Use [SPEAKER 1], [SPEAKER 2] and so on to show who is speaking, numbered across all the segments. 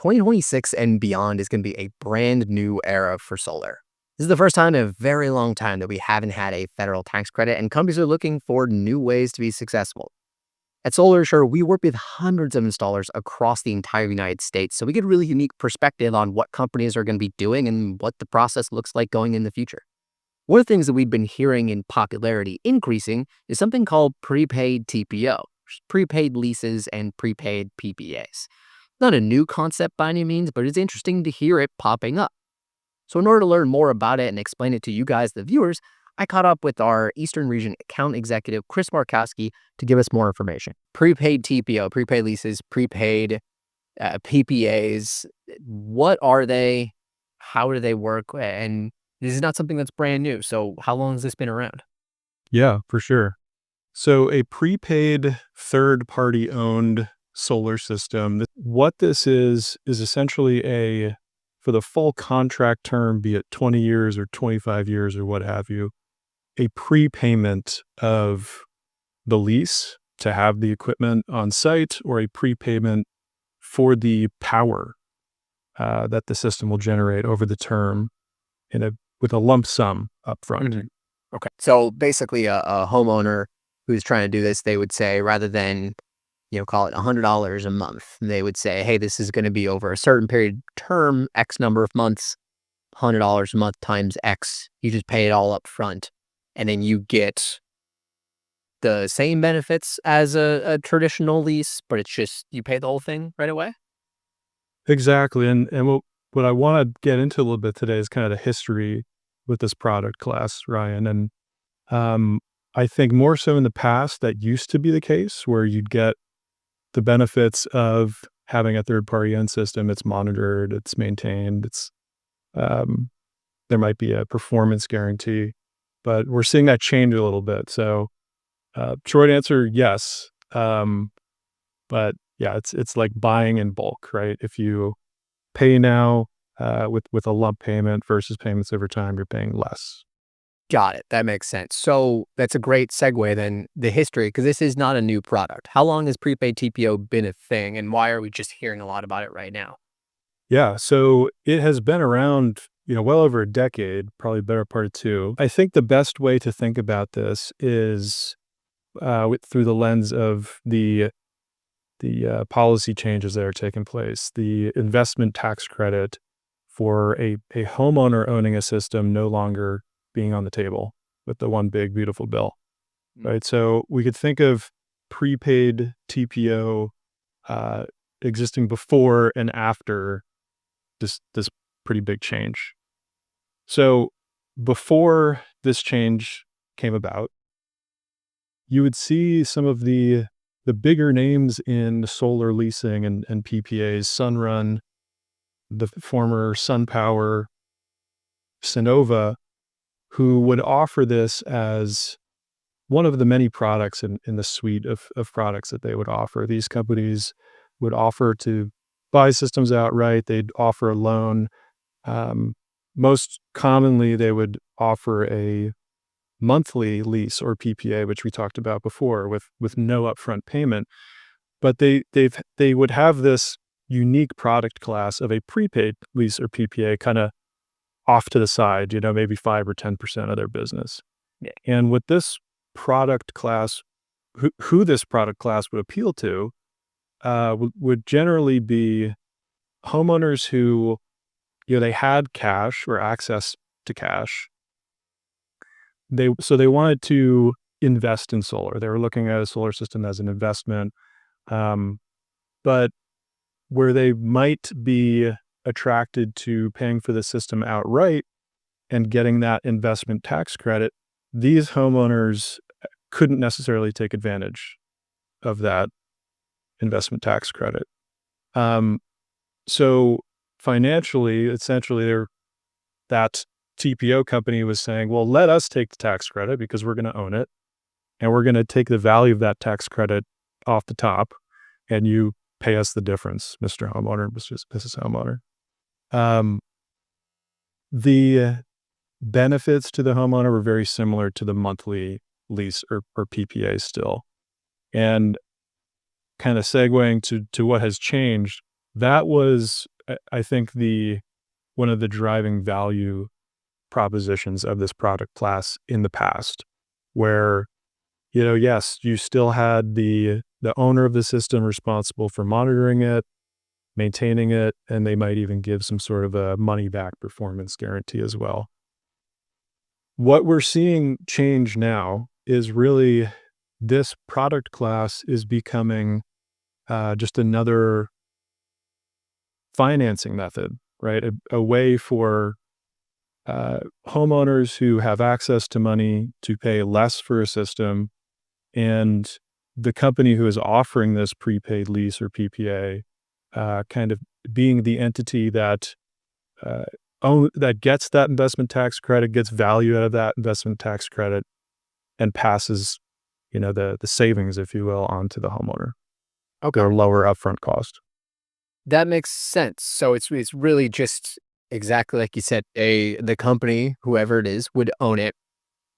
[SPEAKER 1] 2026 and beyond is going to be a brand new era for solar. This is the first time in a very long time that we haven't had a federal tax credit, and companies are looking for new ways to be successful. At Solar Sure, we work with hundreds of installers across the entire United States, so we get a really unique perspective on what companies are going to be doing and what the process looks like going in the future. One of the things that we've been hearing in popularity increasing is something called prepaid TPO, prepaid leases and prepaid PPAs. Not a new concept by any means, but it's interesting to hear it popping up. So in order to learn more about it and explain it to you guys, the viewers, I caught up with our Eastern Region Account Executive, Chris Markowski, to give us more information. Prepaid TPO, prepaid leases, prepaid PPAs, what are they? How do they work? And this is not something that's brand new. So how long has this been around?
[SPEAKER 2] Yeah, for sure. So a prepaid third-party owned solar system, what this is essentially for the full contract term, be it 20 years or 25 years or what have you, a prepayment of the lease to have the equipment on site, or a prepayment for the power that the system will generate over the term with a lump sum upfront.
[SPEAKER 1] Mhm. Okay. So basically a homeowner who's trying to do this, they would say rather than, call it $100 a month, they would say, hey, this is going to be over a certain period term, X number of months, $100 a month times X. You just pay it all up front. And then you get the same benefits as a traditional lease, but it's just you pay the whole thing right away.
[SPEAKER 2] Exactly. And what I want to get into a little bit today is kind of the history with this product class, Ryan. And I think more so in the past, that used to be the case where you'd get the benefits of having a third-party owned system. It's monitored, it's maintained, there might be a performance guarantee, but we're seeing that change a little bit. So short answer, yes. But yeah, it's like buying in bulk, right? If you pay now with a lump payment versus payments over time, you're paying less.
[SPEAKER 1] Got it. That makes sense. So that's a great segue then, the history, because this is not a new product. How long has prepaid TPO been a thing, and why are we just hearing a lot about it right now?
[SPEAKER 2] Yeah, so it has been around, well over a decade, probably better part of two. I think the best way to think about this is through the lens of the policy changes that are taking place. The investment tax credit for a homeowner owning a system no longer being on the table with the one big beautiful bill, right? So we could think of prepaid TPO existing before and after this pretty big change. So before this change came about, you would see some of the bigger names in solar leasing and PPAs, Sunrun, the former SunPower, Sunnova, who would offer this as one of the many products in the suite of products that they would offer. These companies would offer to buy systems outright. They'd offer a loan. Most commonly, they would offer a monthly lease or PPA, which we talked about before, with no upfront payment. But they would have this unique product class of a prepaid lease or PPA kind of off to the side, maybe 5 or 10% of their business.
[SPEAKER 1] Yeah.
[SPEAKER 2] And with this product class, who this product class would appeal to would generally be homeowners who, they had cash or access to cash. So they wanted to invest in solar. They were looking at a solar system as an investment, but where they might be attracted to paying for the system outright and getting that investment tax credit, these homeowners couldn't necessarily take advantage of that investment tax credit. So financially, essentially, that TPO company was saying, well, let us take the tax credit because we're going to own it, and we're going to take the value of that tax credit off the top, and you pay us the difference, Mr. Homeowner, Mrs. Homeowner. The benefits to the homeowner were very similar to the monthly lease or PPA still. And kind of segueing to what has changed, that was I think one of the driving value propositions of this product class in the past, where, yes, you still had the owner of the system responsible for monitoring it, maintaining it, and they might even give some sort of a money back performance guarantee as well. What we're seeing change now is really this product class is becoming just another financing method, right? A way for homeowners who have access to money to pay less for a system, and the company who is offering this prepaid lease or PPA kind of being the entity that uh, that gets that investment tax credit, gets value out of that investment tax credit, and passes, the savings, if you will, onto the homeowner.
[SPEAKER 1] Okay.
[SPEAKER 2] Their lower upfront cost.
[SPEAKER 1] That makes sense. So it's really just exactly like you said, the company, whoever it is, would own it,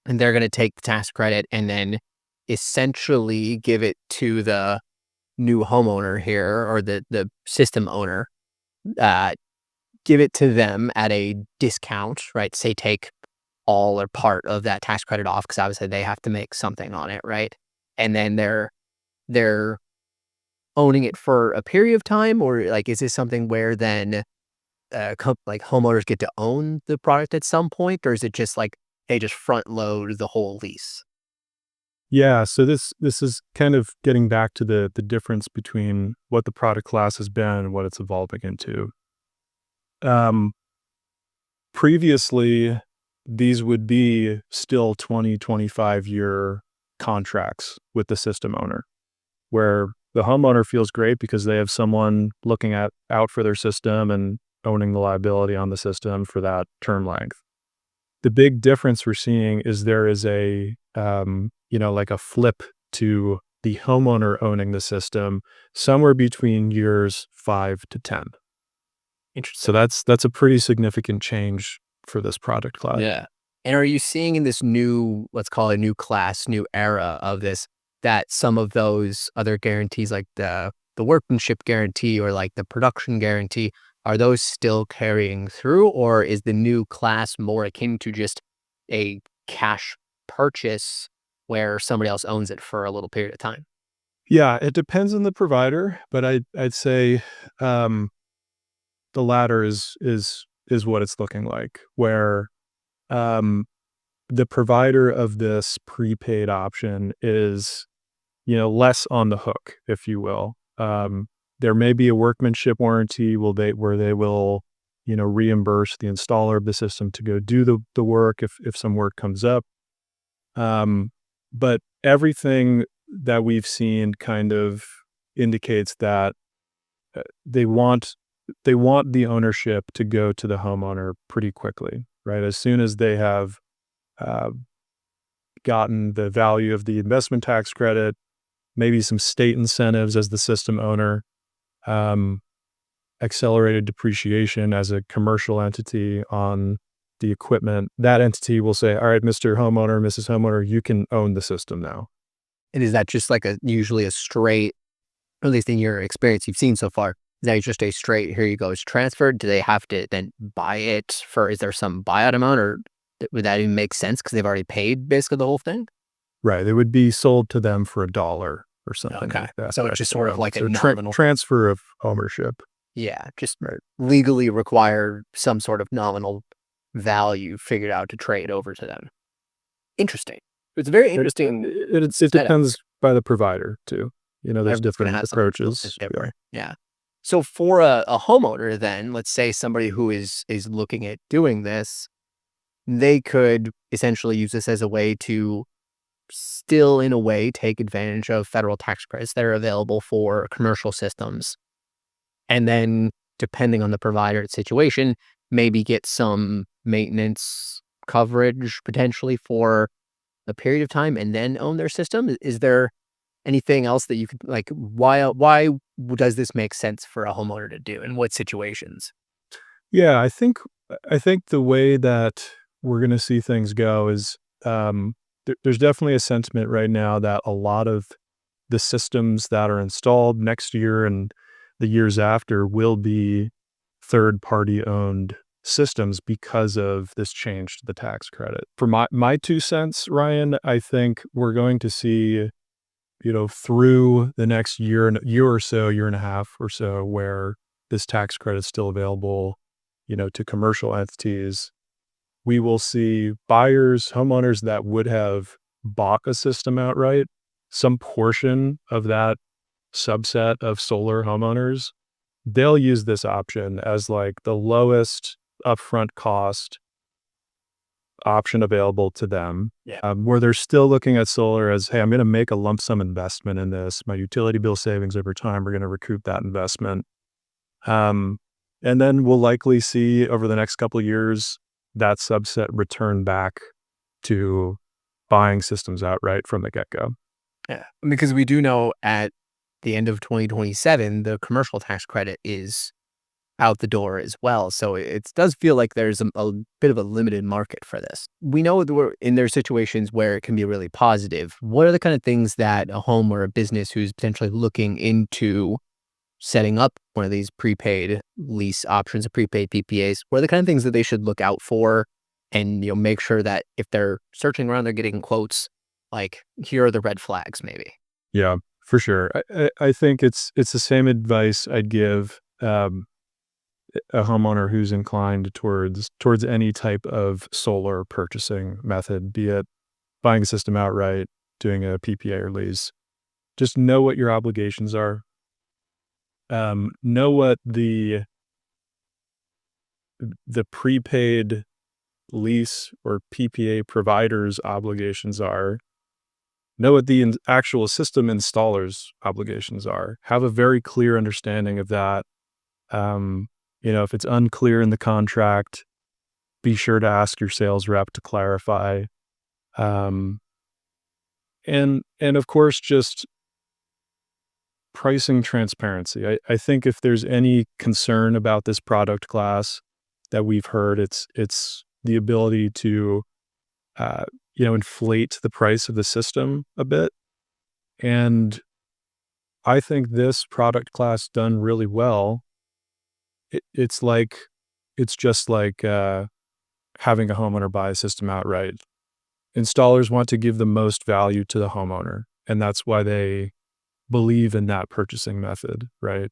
[SPEAKER 1] and they're gonna take the tax credit and then essentially give it to the new homeowner here or the system owner, uh, give it to them at a discount, right? Say take all or part of that tax credit off because obviously they have to make something on it, right? And then they're owning it for a period of time, or like is this something where then like homeowners get to own the product at some point, or is it just like they just front load the whole lease?
[SPEAKER 2] Yeah, so this is kind of getting back to the difference between what the product class has been and what it's evolving into. Um, Previously, these would be still 20-25 year contracts with the system owner, where the homeowner feels great because they have someone looking out for their system and owning the liability on the system for that term length. The big difference we're seeing is there is like a flip to the homeowner owning the system somewhere between years 5 to 10. So
[SPEAKER 1] Interesting.
[SPEAKER 2] that's a pretty significant change for this product class.
[SPEAKER 1] Yeah. And are you seeing in this new, let's call it new class, new era of this, that some of those other guarantees, like the workmanship guarantee or like the production guarantee, are those still carrying through, or is the new class more akin to just a cash purchase where somebody else owns it for a little period of time?
[SPEAKER 2] Yeah, it depends on the provider, but I'd say um, the latter is what it's looking like, where um, the provider of this prepaid option is, less on the hook, if you will. There may be a workmanship warranty where they will, reimburse the installer of the system to go do the work if some work comes up. But everything that we've seen kind of indicates that uh, they want they want the ownership to go to the homeowner pretty quickly, right? As soon as they have uh, gotten the value of the investment tax credit, maybe some state incentives as the system owner, um, accelerated depreciation as a commercial entity on the equipment, that entity will say, all right, Mr. Homeowner, Mrs. Homeowner, you can own the system now.
[SPEAKER 1] And is that just like usually a straight, or at least in your experience you've seen so far, is that just a straight, here you go, it's transferred? Do they have to then buy it for, is there some buyout amount, or would that even make sense because they've already paid basically the whole thing?
[SPEAKER 2] Right. It would be sold to them for $1 or something
[SPEAKER 1] Okay.
[SPEAKER 2] like that.
[SPEAKER 1] So it's
[SPEAKER 2] Right.
[SPEAKER 1] just sort of like a
[SPEAKER 2] So
[SPEAKER 1] nominal.
[SPEAKER 2] transfer of ownership.
[SPEAKER 1] Yeah, just
[SPEAKER 2] Right.
[SPEAKER 1] legally require some sort of nominal value figured out to trade over to them. Interesting. It's a very interesting
[SPEAKER 2] It
[SPEAKER 1] setup.
[SPEAKER 2] depends by the provider too. There's
[SPEAKER 1] Everyone's gonna
[SPEAKER 2] different
[SPEAKER 1] have something a little bit
[SPEAKER 2] approaches. Yeah.
[SPEAKER 1] different. Yeah. So for a homeowner then, let's say somebody who is looking at doing this, they could essentially use this as a way to still, in a way, take advantage of federal tax credits that are available for commercial systems. And then, depending on the provider and situation, maybe get some maintenance coverage potentially for a period of time and then own their system. Is there anything else that you could like? Why does this make sense for a homeowner to do? In what situations?
[SPEAKER 2] Yeah, I think the way that we're going to see things go is there's definitely a sentiment right now that a lot of the systems that are installed next year and the years after will be third-party owned systems because of this change to the tax credit. For my 2 cents, Ryan, I think we're going to see, through the next year or so, year and a half or so, where this tax credit is still available, to commercial entities. We will see buyers, homeowners that would have bought a system outright, some portion of that subset of solar homeowners, they'll use this option as like the lowest upfront cost option available to them.
[SPEAKER 1] Yeah.
[SPEAKER 2] Where they're still looking at solar as, hey, I'm going to make a lump sum investment in this. My utility bill savings over time, we're going to recoup that investment. And then we'll likely see over the next couple of years that subset return back to buying systems outright from the get-go.
[SPEAKER 1] Yeah, because we do know at the end of 2027, the commercial tax credit is out the door as well. So it does feel like there's a bit of a limited market for this. We know that we're in there situations where it can be really positive. What are the kind of things that a home or a business who's potentially looking into setting up one of these prepaid lease options, or prepaid PPAs, what are the kind of things that they should look out for and make sure that if they're searching around, they're getting quotes, like here are the red flags maybe?
[SPEAKER 2] Yeah, for sure. I think it's the same advice I'd give a homeowner who's inclined towards any type of solar purchasing method, be it buying a system outright, doing a PPA or lease. Just know what your obligations are. Know what the prepaid lease or PPA provider's obligations are. Know what the actual system installer's obligations are. Have a very clear understanding of that. If it's unclear in the contract, be sure to ask your sales rep to clarify. And of course, just pricing transparency. I think if there's any concern about this product class that we've heard, it's the ability to inflate the price of the system a bit. And I think this product class done really well, it's just like having a homeowner buy a system outright. Installers want to give the most value to the homeowner, and that's why they believe in that purchasing method, right?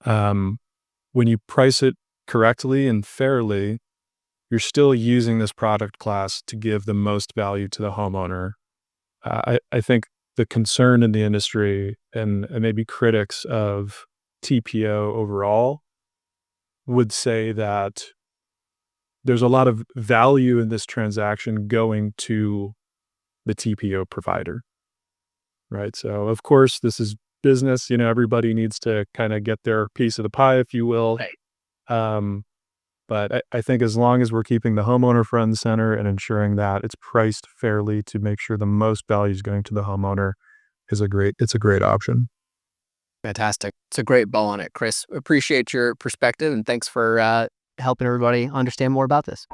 [SPEAKER 2] When you price it correctly and fairly, you're still using this product class to give the most value to the homeowner. I think the concern in the industry and maybe critics of TPO overall would say that there's a lot of value in this transaction going to the TPO provider, right? So of course, this is business, everybody needs to kind of get their piece of the pie, if you will.
[SPEAKER 1] Right.
[SPEAKER 2] But I think as long as we're keeping the homeowner front and center and ensuring that it's priced fairly to make sure the most value is going to the homeowner it's a great option.
[SPEAKER 1] Fantastic. It's a great bow on it, Chris. Appreciate your perspective and thanks for helping everybody understand more about this.